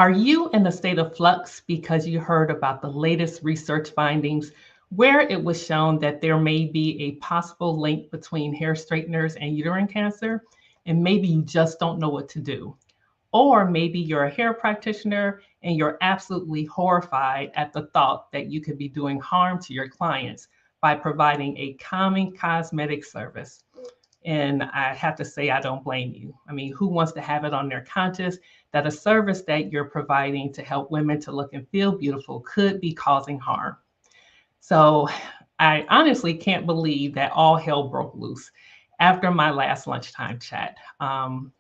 Are you in a state of flux because you heard about the latest research findings where it was shown that there may be a possible link between hair straighteners and uterine cancer, and maybe you just don't know what to do? Or maybe you're a hair practitioner and you're absolutely horrified at the thought that you could be doing harm to your clients by providing a calming cosmetic service. And I have to say, I don't blame you. I mean, who wants to have it on their conscience that a service that you're providing to help women to look and feel beautiful could be causing harm? So I honestly can't believe that all hell broke loose after my last lunchtime chat.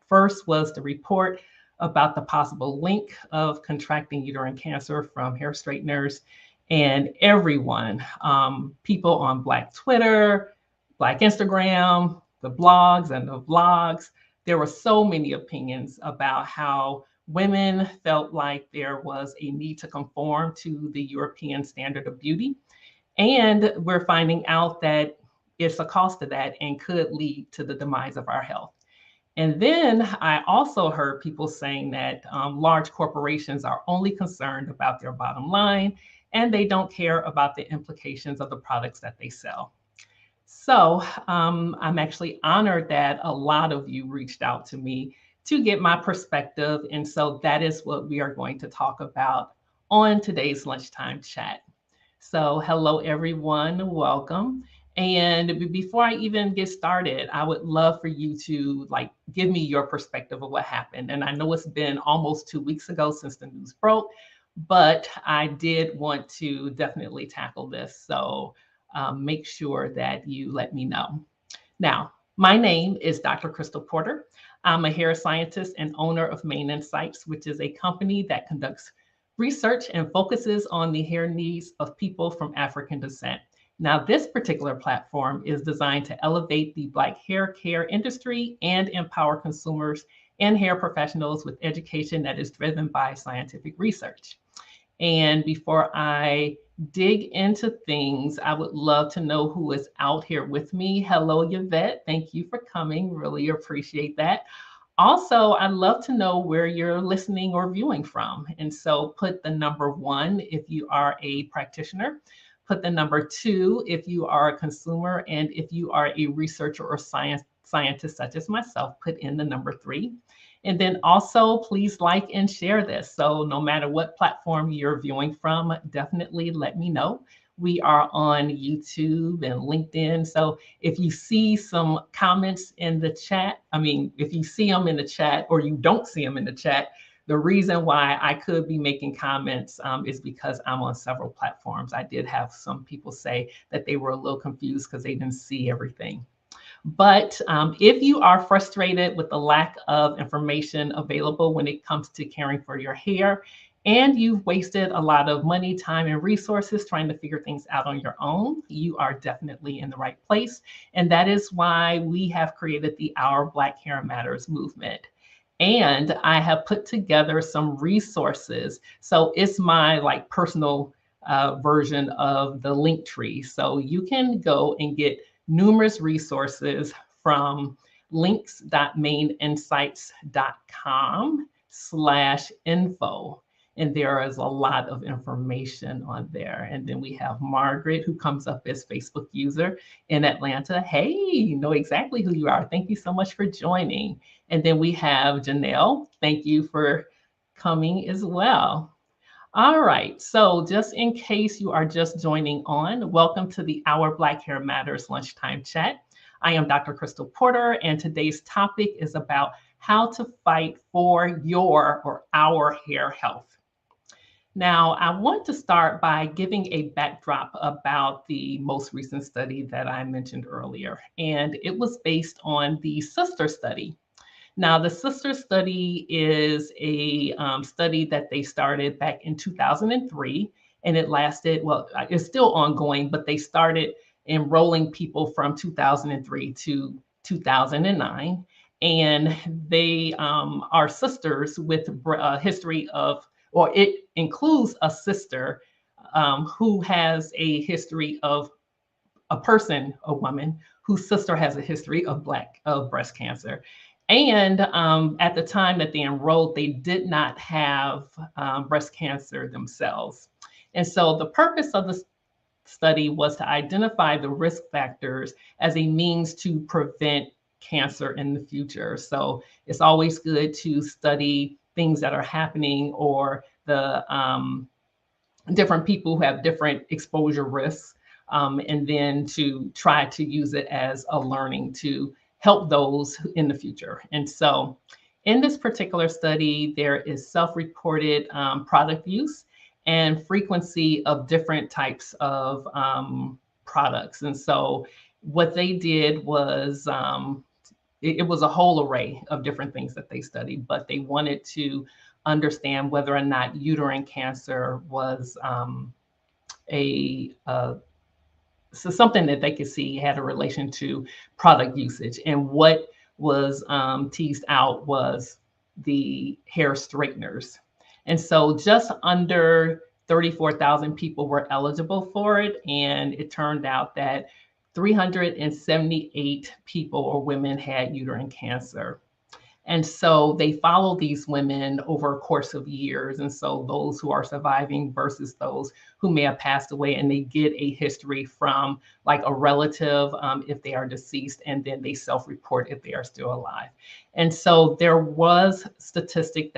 First was the report about the possible link of contracting uterine cancer from hair straighteners. And everyone, people on Black Twitter, Black Instagram, the blogs and the vlogs, there were so many opinions about how women felt like there was a need to conform to the European standard of beauty. And we're finding out that it's a cost to that and could lead to the demise of our health. And then I also heard people saying that large corporations are only concerned about their bottom line and they don't care about the implications of the products that they sell. So I'm actually honored that a lot of you reached out to me to get my perspective. And so that is what we are going to talk about on today's lunchtime chat. So hello, everyone. Welcome. And before I even get started, I would love for you to give me your perspective of what happened. And I know it's been almost 2 weeks ago since the news broke, but I did want to definitely tackle this. So make sure that you let me know. Now, my name is Dr. Crystal Porter. I'm a hair scientist and owner of Main Insights, which is a company that conducts research and focuses on the hair needs of people from African descent. Now, this particular platform is designed to elevate the Black hair care industry and empower consumers and hair professionals with education that is driven by scientific research. And before I dig into things, I would love to know who is out here with me. Hello, Yvette. Thank you for coming. Really appreciate that. Also, I'd love to know where you're listening or viewing from. And so put the number 1 if you are a practitioner, put the number 2 if you are a consumer, and if you are a researcher or scientist such as myself, put in the number 3. And then also please like and share this. So no matter what platform you're viewing from, definitely let me know. We are on YouTube and LinkedIn. So if you see some comments in the chat, if you see them in the chat or you don't see them in the chat, the reason why I could be making comments is because I'm on several platforms. I did have some people say that they were a little confused because they didn't see everything. But if you are frustrated with the lack of information available when it comes to caring for your hair, and you've wasted a lot of money, time, and resources trying to figure things out on your own, you are definitely in the right place. And that is why we have created the Our Black Hair Matters movement. And I have put together some resources. So it's my personal version of the link tree. So you can go and get numerous resources from links.maininsights.com/info. And there is a lot of information on there. And then we have Margaret, who comes up as Facebook user in Atlanta. Hey, you know exactly who you are. Thank you so much for joining. And then we have Janelle. Thank you for coming as well. All right, so just in case you are just joining on, welcome to the Our Black Hair Matters Lunchtime Chat. I am Dr. Crystal Porter, and today's topic is about how to fight for your or our hair health. Now, I want to start by giving a backdrop about the most recent study that I mentioned earlier, and it was based on the sister study. Now, the sister study is a study that they started back in 2003, and it lasted, well, it's still ongoing, but they started enrolling people from 2003 to 2009. And they are sisters with a history of, or it includes a sister who has a history of a woman whose sister has a history of breast cancer. And at the time that they enrolled, they did not have breast cancer themselves. And so the purpose of the study was to identify the risk factors as a means to prevent cancer in the future. So it's always good to study things that are happening or the different people who have different exposure risks, and then to try to use it as a learning to help those in the future. And so in this particular study, there is self-reported product use and frequency of different types of products. And so what they did was it was a whole array of different things that they studied, but they wanted to understand whether or not uterine cancer was a so something that they could see had a relation to product usage. And what was teased out was the hair straighteners. And so just under 34,000 people were eligible for it. And it turned out that 378 people or women had uterine cancer. And so they follow these women over a course of years. And so those who are surviving versus those who may have passed away, and they get a history from like a relative if they are deceased, and then they self-report if they are still alive. And so there was statistics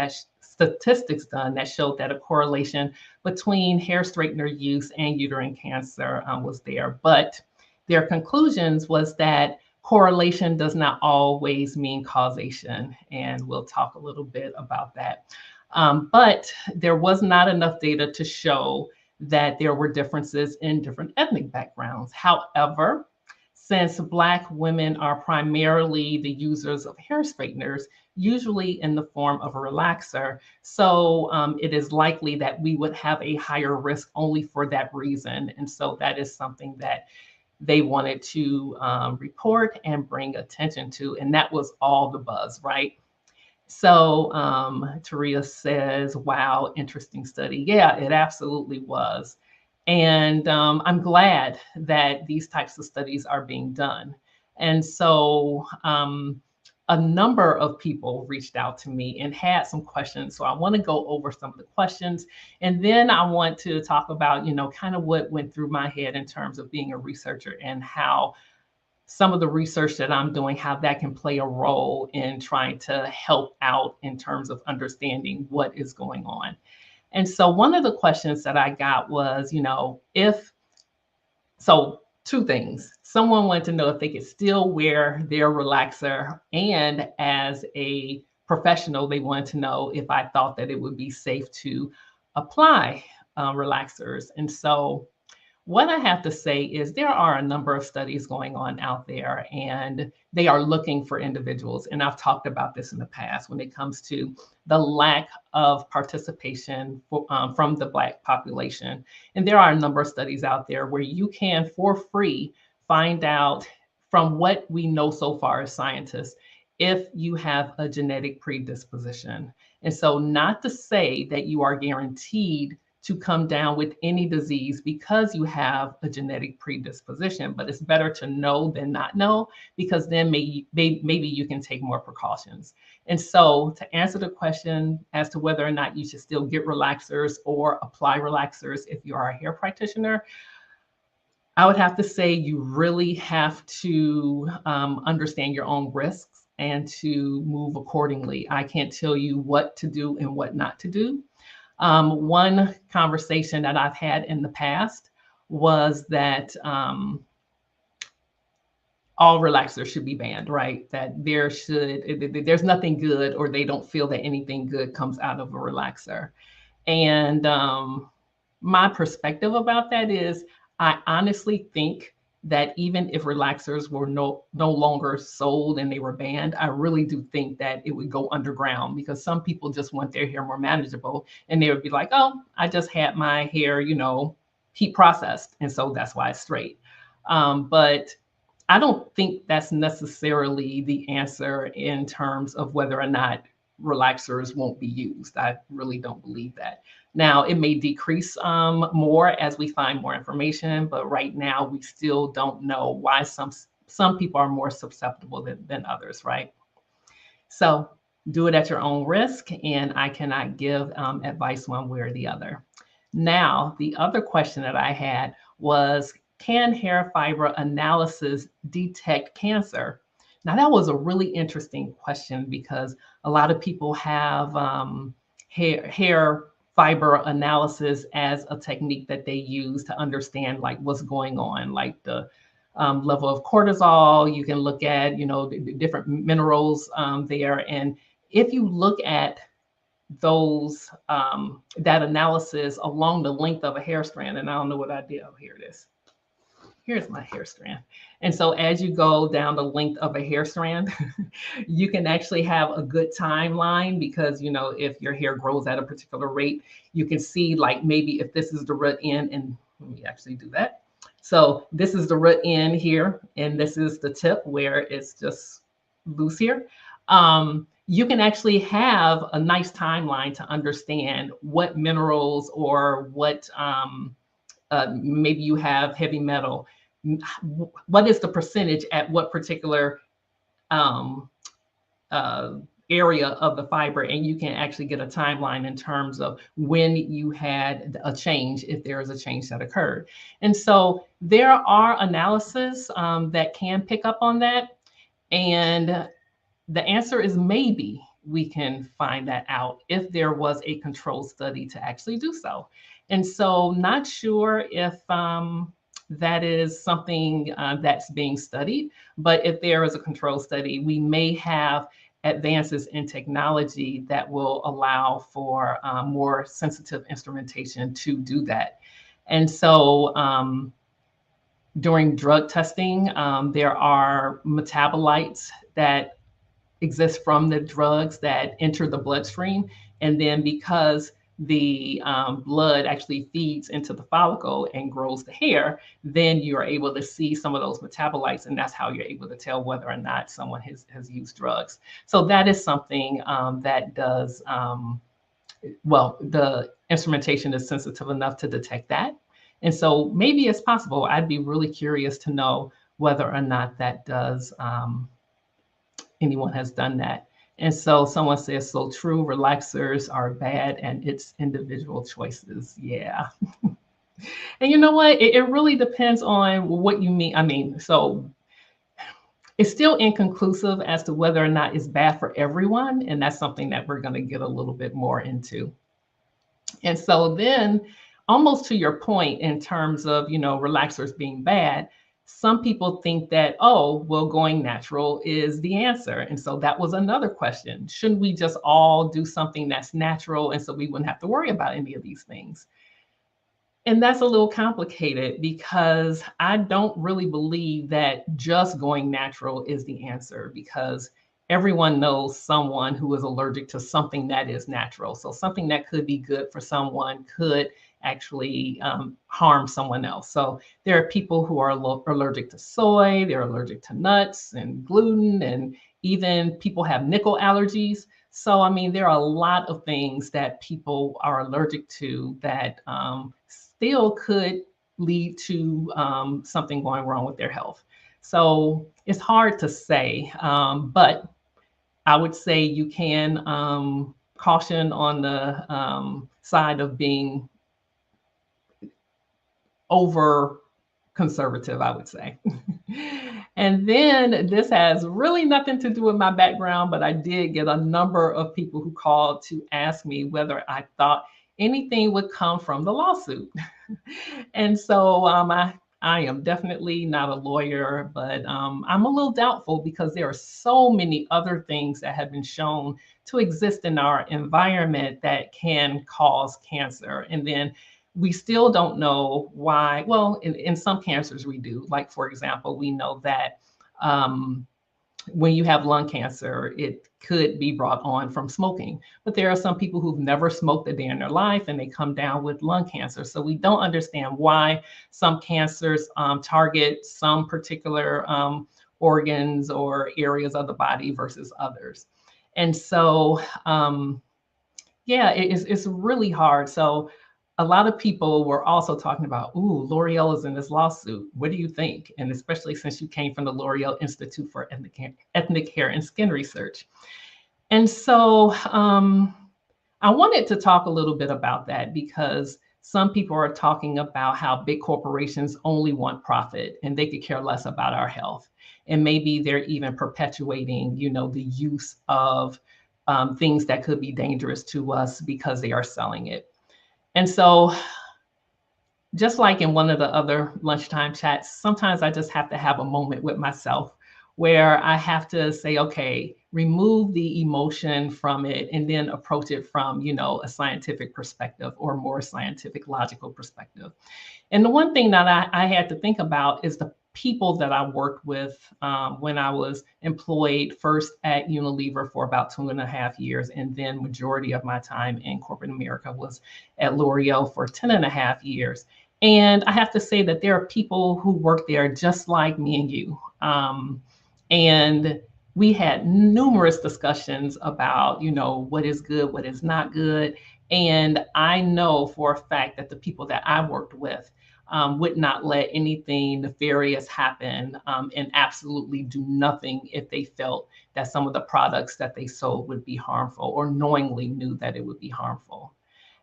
done that showed that a correlation between hair straightener use and uterine cancer was there. But their conclusions was that correlation does not always mean causation, and we'll talk a little bit about that. But there was not enough data to show that there were differences in different ethnic backgrounds. However, since Black women are primarily the users of hair straighteners, usually in the form of a relaxer, so it is likely that we would have a higher risk only for that reason. And so that is something that they wanted to report and bring attention to. And that was all the buzz, right? So Taria says, wow, interesting study. Yeah, it absolutely was. And I'm glad that these types of studies are being done. And so a number of people reached out to me and had some questions. So I want to go over some of the questions. And then I want to talk about, kind of what went through my head in terms of being a researcher and how some of the research that I'm doing, how that can play a role in trying to help out in terms of understanding what is going on. And so one of the questions that I got was, so two things. Someone wanted to know if they could still wear their relaxer, and as a professional, they wanted to know if I thought that it would be safe to apply relaxers. And so what I have to say is there are a number of studies going on out there, and they are looking for individuals. And I've talked about this in the past when it comes to the lack of participation from the Black population. And there are a number of studies out there where you can, for free, find out from what we know so far as scientists, if you have a genetic predisposition. And so, not to say that you are guaranteed to come down with any disease because you have a genetic predisposition, but it's better to know than not know, because then maybe you can take more precautions. And so to answer the question as to whether or not you should still get relaxers or apply relaxers if you are a hair practitioner, I would have to say you really have to understand your own risks and to move accordingly. I can't tell you what to do and what not to do. One conversation that I've had in the past was that all relaxers should be banned, right? That there's nothing good, or they don't feel that anything good comes out of a relaxer. And my perspective about that is, I honestly think that even if relaxers were no longer sold and they were banned, I really do think that it would go underground, because some people just want their hair more manageable, and they would be like, oh, I just had my hair, heat processed, and so that's why it's straight. But I don't think that's necessarily the answer in terms of whether or not relaxers won't be used. I really don't believe that. Now, it may decrease more as we find more information, but right now we still don't know why some people are more susceptible than others, right? So do it at your own risk, and I cannot give advice one way or the other. Now, the other question that I had was, can hair fiber analysis detect cancer? Now, that was a really interesting question because a lot of people have hair fiber analysis as a technique that they use to understand like what's going on, like the level of cortisol. You can look at, the different minerals there. And if you look at those that analysis along the length of a hair strand, and I don't know what I did. Oh, here it is. Here's my hair strand. And so as you go down the length of a hair strand, you can actually have a good timeline because, if your hair grows at a particular rate, you can see like maybe if this is the root end, and let me actually do that. So this is the root end here, and this is the tip where it's just loose here. You can actually have a nice timeline to understand what minerals or what maybe you have heavy metal. What is the percentage at what particular um, uh, area of the fiber, and you can actually get a timeline in terms of when you had a change, if there is a change that occurred. And so there are analysis that can pick up on that. And the answer is maybe we can find that out if there was a control study to actually do so. And so, not sure if that is something that's being studied, but if there is a control study, we may have advances in technology that will allow for more sensitive instrumentation to do that. And so, during drug testing, there are metabolites that exist from the drugs that enter the bloodstream. And then because the blood actually feeds into the follicle and grows the hair, then you're able to see some of those metabolites. And that's how you're able to tell whether or not someone has used drugs. So that is something that does, well, the instrumentation is sensitive enough to detect that. And so maybe it's possible. I'd be really curious to know whether or not that does anyone has done that. And so someone says, so true, relaxers are bad and it's individual choices. Yeah. And you know what? It really depends on what you mean. I mean, so it's still inconclusive as to whether or not it's bad for everyone. And that's something that we're going to get a little bit more into. And so then, almost to your point in terms of, relaxers being bad, some people think that, oh, well, going natural is the answer. And so that was another question. Shouldn't we just all do something that's natural and so we wouldn't have to worry about any of these things? And that's a little complicated because I don't really believe that just going natural is the answer, because everyone knows someone who is allergic to something that is natural. So something that could be good for someone could actually harm someone else. So there are people who are allergic to soy, they're allergic to nuts and gluten, and even people have nickel allergies. So, I mean, there are a lot of things that people are allergic to that still could lead to something going wrong with their health. So it's hard to say, but I would say you can caution on the side of being over conservative, I would say. And then this has really nothing to do with my background, but I did get a number of people who called to ask me whether I thought anything would come from the lawsuit. And so I am definitely not a lawyer, but I'm a little doubtful because there are so many other things that have been shown to exist in our environment that can cause cancer. And then we still don't know why. Well, in some cancers we do. Like, for example, we know that when you have lung cancer, it could be brought on from smoking. But there are some people who've never smoked a day in their life and they come down with lung cancer. So we don't understand why some cancers target some particular organs or areas of the body versus others. And so, yeah, it's really hard. So a lot of people were also talking about, ooh, L'Oreal is in this lawsuit. What do you think? And especially since you came from the L'Oreal Institute for Ethnic Hair and Skin Research. And so I wanted to talk a little bit about that because some people are talking about how big corporations only want profit and they could care less about our health. And maybe they're even perpetuating, the use of things that could be dangerous to us because they are selling it. And so, just like in one of the other lunchtime chats, sometimes I just have to have a moment with myself where I have to say, okay, remove the emotion from it and then approach it from, a scientific perspective or more scientific, logical perspective. And the one thing that I had to think about is the people that I worked with when I was employed first at Unilever for about 2.5 years, and then majority of my time in corporate America was at L'Oreal for 10.5 years. And I have to say that there are people who work there just like me and you. And we had numerous discussions about, what is good, what is not good. And I know for a fact that the people that I worked with would not let anything nefarious happen and absolutely do nothing if they felt that some of the products that they sold would be harmful or knowingly knew that it would be harmful.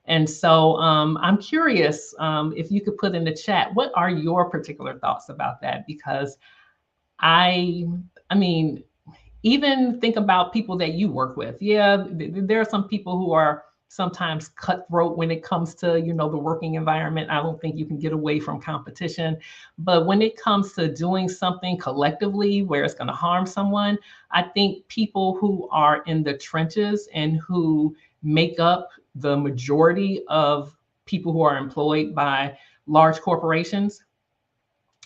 And so I'm curious if you could put in the chat, what are your particular thoughts about that? Because I, I mean, even think about people that you work with. Yeah, there are some people who are sometimes cutthroat when it comes to, the working environment. I don't think you can get away from competition. But when it comes to doing something collectively where it's going to harm someone, I think people who are in the trenches and who make up the majority of people who are employed by large corporations,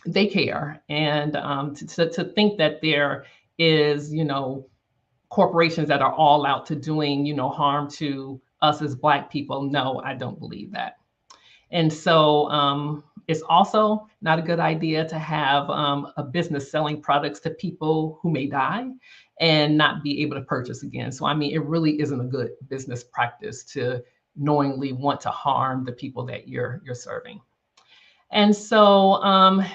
they care. And to think that there is, corporations that are all out to doing, harm to us as Black people, no, I don't believe that. And so it's also not a good idea to have a business selling products to people who may die and not be able to purchase again. So, I mean, it really isn't a good business practice to knowingly want to harm the people that you're serving. And so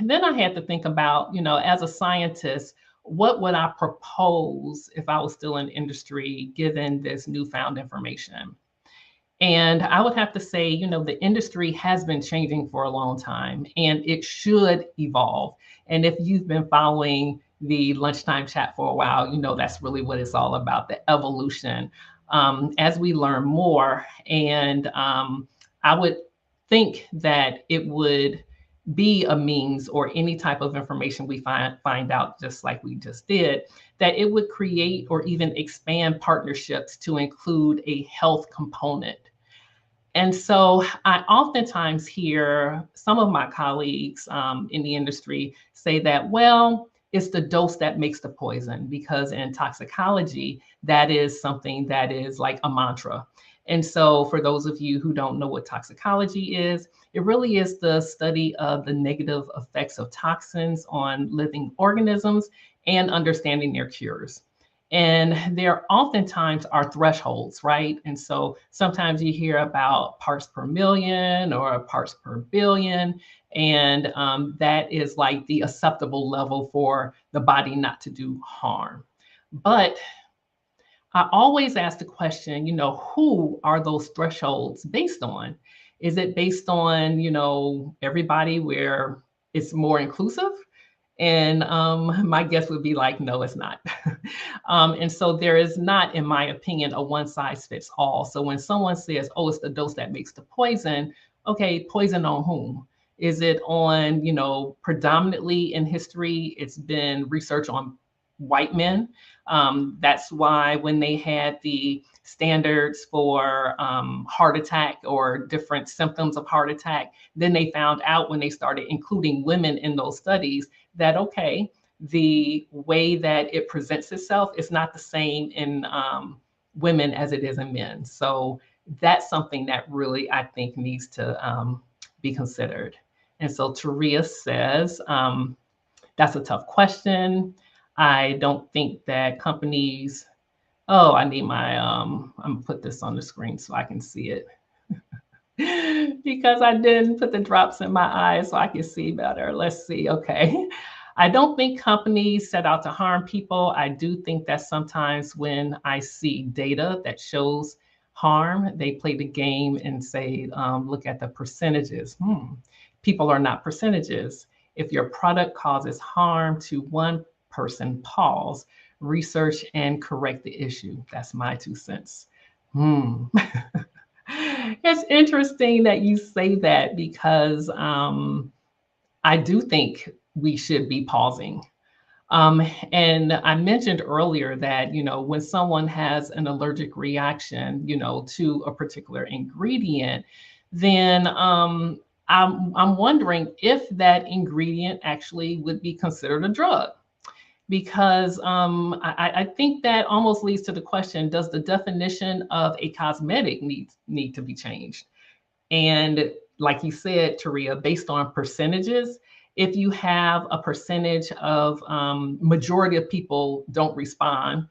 then I had to think about, as a scientist, what would I propose if I was still in industry given this newfound information? And I would have to say, the industry has been changing for a long time and it should evolve. And if you've been following the lunchtime chat for a while, that's really what it's all about, the evolution. As we learn more, and I would think that it would be a means or any type of information we find out just like we just did, that it would create or even expand partnerships to include a health component. And so I oftentimes hear some of my colleagues in the industry say that, well, it's the dose that makes the poison, because in toxicology, that is something that is like a mantra. And so for those of you who don't know what toxicology is, it really is the study of the negative effects of toxins on living organisms and understanding their cures. And there oftentimes are thresholds, right? And so sometimes you hear about parts per million or parts per billion. And that is like the acceptable level for the body not to do harm. But I always ask the question, who are those thresholds based on? Is it based on, everybody where it's more inclusive? And my guess would be like, no, it's not. And so there is not, in my opinion, a one size fits all. So when someone says, oh, it's the dose that makes the poison, okay, poison on whom? Is it on, predominantly in history, it's been research on white men. That's why when they had the standards for heart attack or different symptoms of heart attack, then they found out when they started including women in those studies that, okay, the way that it presents itself is not the same in women as it is in men. So that's something that really, I think, needs to be considered. And so Taria says, that's a tough question. I don't think that companies, oh, I need my, I'm gonna put this on the screen so I can see it. Because I didn't put the drops in my eyes so I can see better. Let's see, okay. I don't think companies set out to harm people. I do think that sometimes when I see data that shows harm, they play the game and say, look at the percentages. People are not percentages. If your product causes harm to one person, pause, research, and correct the issue. That's my 2 cents. It's interesting that you say that because I do think we should be pausing. Um, and I mentioned earlier that, when someone has an allergic reaction, to a particular ingredient, then I'm wondering if that ingredient actually would be considered a drug. Because I think that almost leads to the question, does the definition of a cosmetic need to be changed? And like you said, Taria, based on percentages, if you have a percentage of majority of people don't respond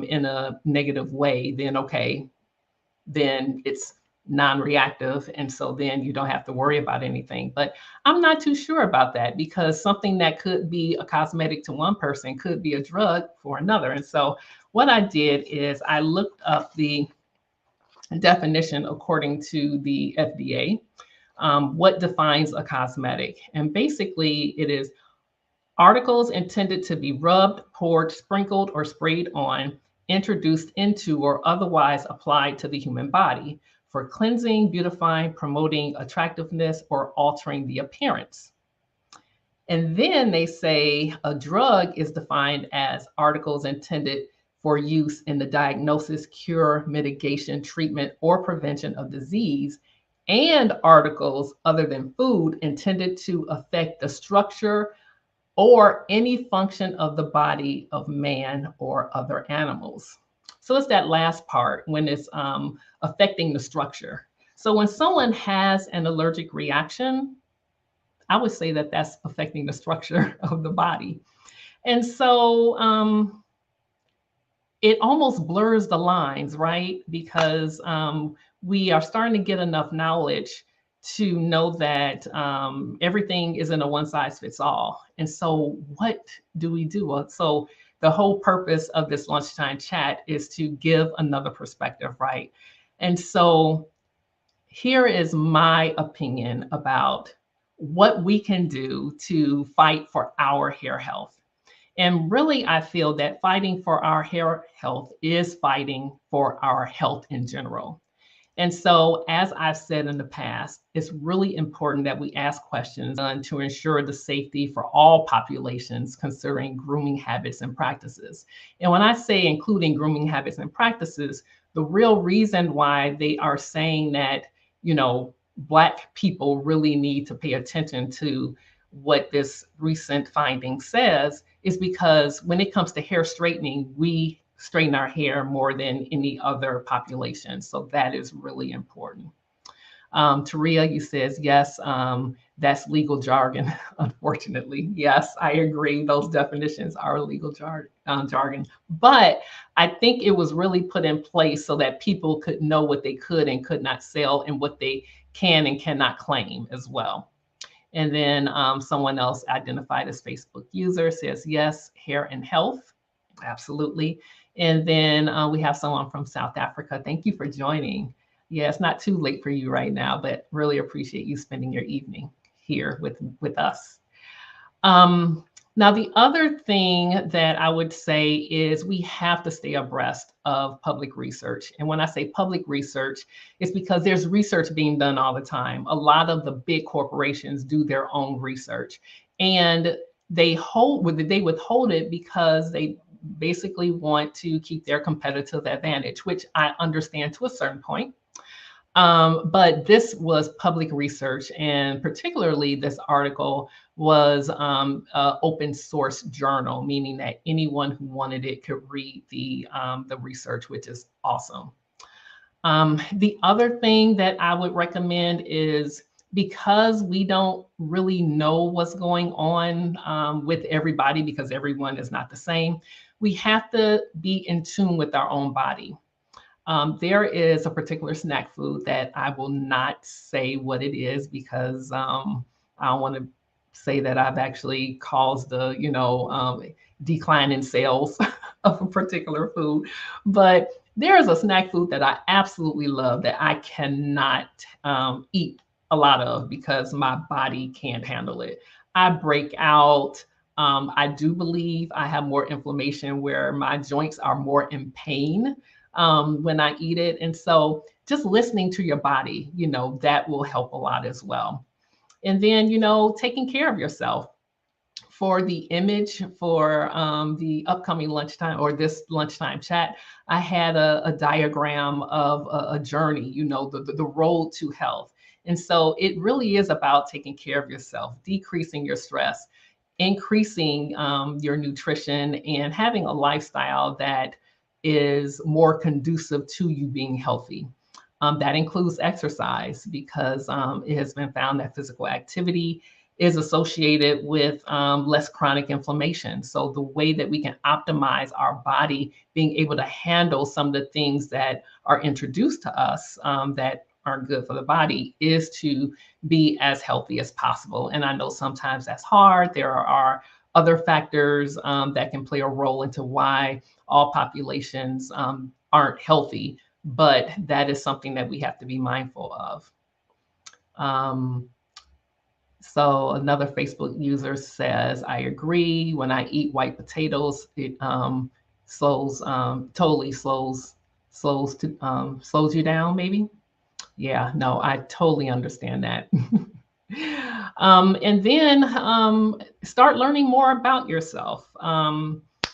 in a negative way, then okay, then it's non-reactive. And so then you don't have to worry about anything. But I'm not too sure about that because something that could be a cosmetic to one person could be a drug for another. And so what I did is I looked up the definition according to the FDA, what defines a cosmetic. And basically, it is articles intended to be rubbed, poured, sprinkled, or sprayed on, introduced into, or otherwise applied to the human body for cleansing, beautifying, promoting attractiveness, or altering the appearance. And then they say a drug is defined as articles intended for use in the diagnosis, cure, mitigation, treatment, or prevention of disease, and articles other than food intended to affect the structure or any function of the body of man or other animals. So it's that last part when it's affecting the structure. So when someone has an allergic reaction, I would say that that's affecting the structure of the body. And so it almost blurs the lines, right? Because we are starting to get enough knowledge to know that everything isn't a one size fits all. And so, what do we do? So, the whole purpose of this lunchtime chat is to give another perspective, right? And so, here is my opinion about what we can do to fight for our hair health. And really, I feel that fighting for our hair health is fighting for our health in general. And so, as I've said in the past, it's really important that we ask questions to ensure the safety for all populations, considering grooming habits and practices. And when I say including grooming habits and practices, the real reason why they are saying that, Black people really need to pay attention to what this recent finding says is because when it comes to hair straightening, we straighten our hair more than any other population. So that is really important. Taria, you says, yes, that's legal jargon, unfortunately. Yes, I agree. Those definitions are legal jargon. But I think it was really put in place so that people could know what they could and could not sell and what they can and cannot claim as well. And then someone else identified as Facebook user says, yes, hair and health. Absolutely. And then we have someone from South Africa. Thank you for joining. Yeah, it's not too late for you right now, but really appreciate you spending your evening here with us. Now, the other thing that I would say is we have to stay abreast of public research. And when I say public research, it's because there's research being done all the time. A lot of the big corporations do their own research, and they withhold it because they basically want to keep their competitive advantage, which I understand to a certain point. But this was public research, and particularly this article was open source journal, meaning that anyone who wanted it could read the research, which is awesome. The other thing that I would recommend is because we don't really know what's going on with everybody because everyone is not the same, we have to be in tune with our own body. There is a particular snack food that I will not say what it is because I don't want to say that I've actually caused the, decline in sales of a particular food. But there is a snack food that I absolutely love that I cannot eat a lot of because my body can't handle it. I break out. I do believe I have more inflammation where my joints are more in pain when I eat it. And so just listening to your body, that will help a lot as well. And then, taking care of yourself. For the image for the upcoming lunchtime or this lunchtime chat, I had a diagram of a journey, the road to health. And so it really is about taking care of yourself, decreasing your stress, increasing your nutrition, and having a lifestyle that is more conducive to you being healthy. That includes exercise because it has been found that physical activity is associated with less chronic inflammation. So the way that we can optimize our body being able to handle some of the things that are introduced to us that aren't good for the body is to be as healthy as possible. And I know sometimes that's hard. There are other factors that can play a role into why all populations aren't healthy, but that is something that we have to be mindful of. So another Facebook user says, I agree. When I eat white potatoes, it totally slows you down, maybe. Yeah, no, I totally understand that. And then start learning more about yourself.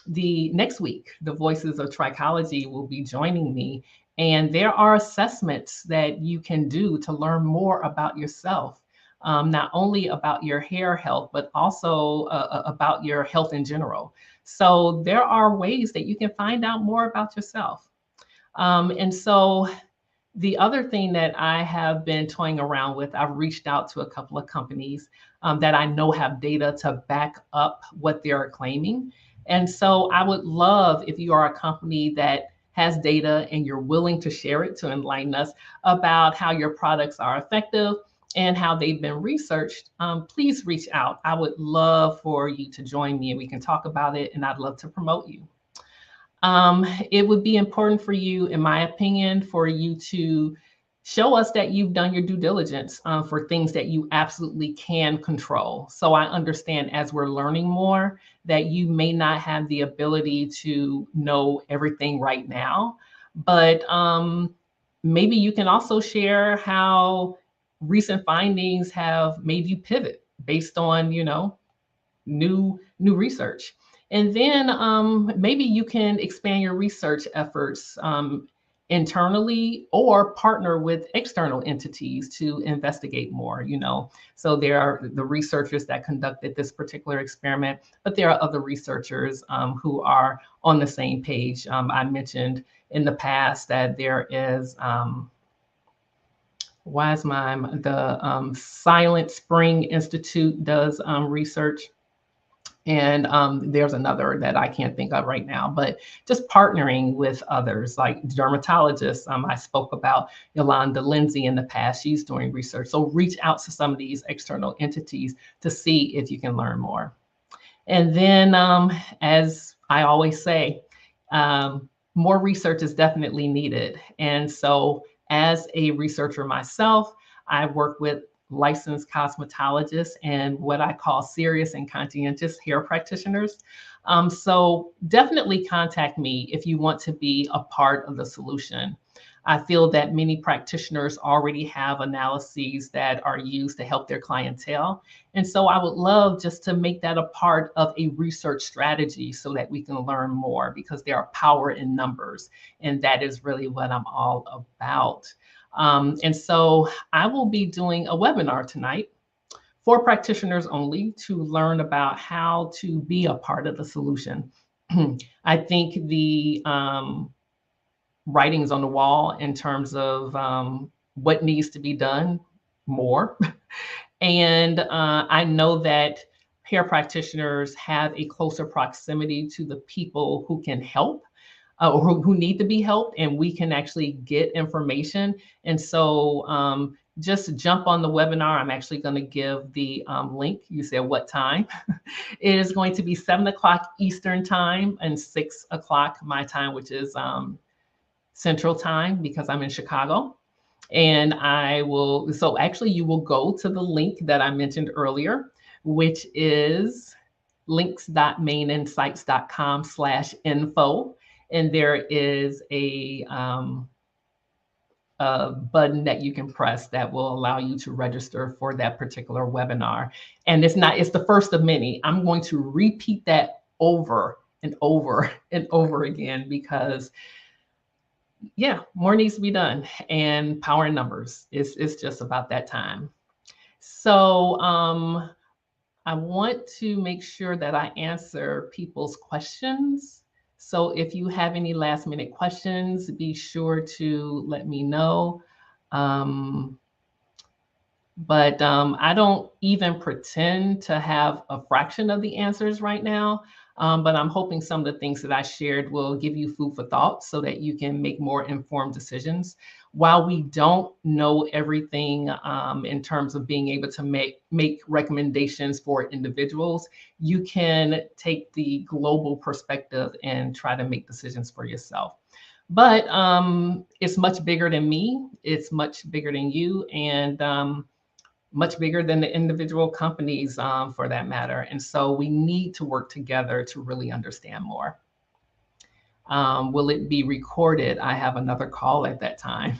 The next week, the Voices of Trichology will be joining me, and there are assessments that you can do to learn more about yourself. Not only about your hair health, but also about your health in general. So there are ways that you can find out more about yourself. And so the other thing that I have been toying around with, I've reached out to a couple of companies that I know have data to back up what they're claiming. And so I would love if you are a company that has data and you're willing to share it to enlighten us about how your products are effective and how they've been researched, please reach out. I would love for you to join me and we can talk about it, and I'd love to promote you. It would be important for you, in my opinion, for you to show us that you've done your due diligence for things that you absolutely can control. So I understand as we're learning more that you may not have the ability to know everything right now, but maybe you can also share how recent findings have made you pivot based on, new research. And then maybe you can expand your research efforts internally or partner with external entities to investigate more, So there are the researchers that conducted this particular experiment, but there are other researchers who are on the same page. I mentioned in the past that there is the Silent Spring Institute does research. And there's another that I can't think of right now, but just partnering with others like dermatologists. I spoke about Yolanda Lindsay in the past. She's doing research. So reach out to some of these external entities to see if you can learn more. And then, as I always say, more research is definitely needed. And so as a researcher myself, I work with licensed cosmetologists and what I call serious and conscientious hair practitioners. So definitely contact me if you want to be a part of the solution. I feel that many practitioners already have analyses that are used to help their clientele. And so I would love just to make that a part of a research strategy so that we can learn more, because there are power in numbers. And that is really what I'm all about. And so I will be doing a webinar tonight for practitioners only to learn about how to be a part of the solution. I think the writings on the wall in terms of what needs to be done more. And I know that hair practitioners have a closer proximity to the people who can help or who need to be helped, and we can actually get information. And so just jump on the webinar. I'm actually going to give the link. You said what time? It is going to be 7 o'clock Eastern time and 6 o'clock my time, which is Central time because I'm in Chicago. And I will, so actually you will go to the link that I mentioned earlier, which is links.maininsights.com/info. And there is a button that you can press that will allow you to register for that particular webinar. And it's the first of many. I'm going to repeat that over and over and over again because yeah, more needs to be done, and power in numbers. It's just about that time. So I want to make sure that I answer people's questions. So if you have any last minute questions, be sure to let me know. But I don't even pretend to have a fraction of the answers right now. But I'm hoping some of the things that I shared will give you food for thought so that you can make more informed decisions. While we don't know everything in terms of being able to make recommendations for individuals, you can take the global perspective and try to make decisions for yourself. But it's much bigger than me. It's much bigger than you. And much bigger than the individual companies for that matter. And so we need to work together to really understand more. Will it be recorded? I have another call at that time.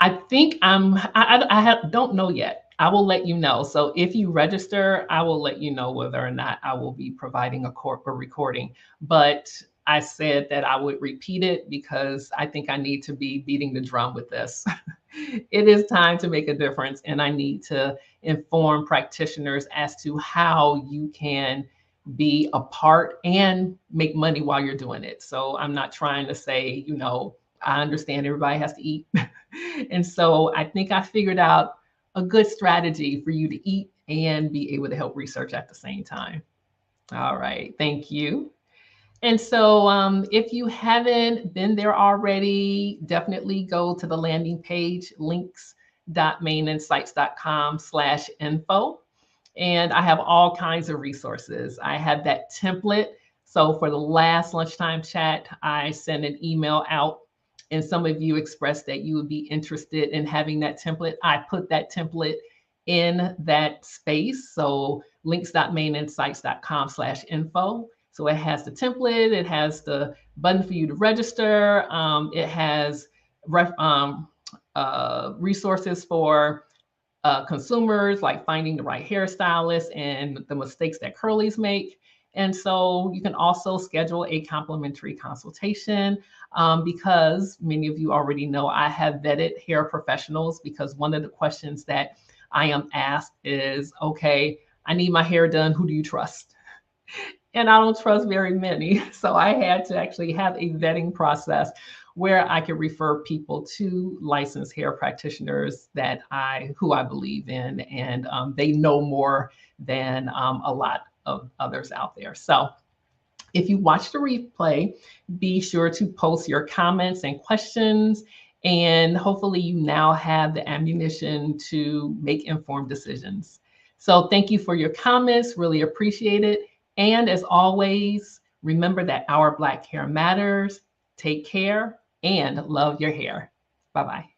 I think I don't know yet. I will let you know. So if you register, I will let you know whether or not I will be providing a corporate recording. But I said that I would repeat it because I think I need to be beating the drum with this. It is time to make a difference, and I need to inform practitioners as to how you can be a part and make money while you're doing it. So I'm not trying to say, I understand everybody has to eat. And so I think I figured out a good strategy for you to eat and be able to help research at the same time. All right, thank you. And so if you haven't been there already, definitely go to the landing page, links.maininsights.com/info. And I have all kinds of resources. I have that template. So for the last lunchtime chat, I sent an email out, and some of you expressed that you would be interested in having that template. I put that template in that space. So links.maininsights.com/info. So it has the template, it has the button for you to register, it has resources for consumers, like finding the right hairstylist and the mistakes that curlies make. And so you can also schedule a complimentary consultation because many of you already know I have vetted hair professionals, because one of the questions that I am asked is, okay, I need my hair done, who do you trust? And I don't trust very many. So I had to actually have a vetting process where I could refer people to licensed hair practitioners who I believe in, and they know more than a lot of others out there. So if you watch the replay, be sure to post your comments and questions, and hopefully you now have the ammunition to make informed decisions. So thank you for your comments, really appreciate it. And as always, remember that our Black hair matters. Take care and love your hair. Bye-bye.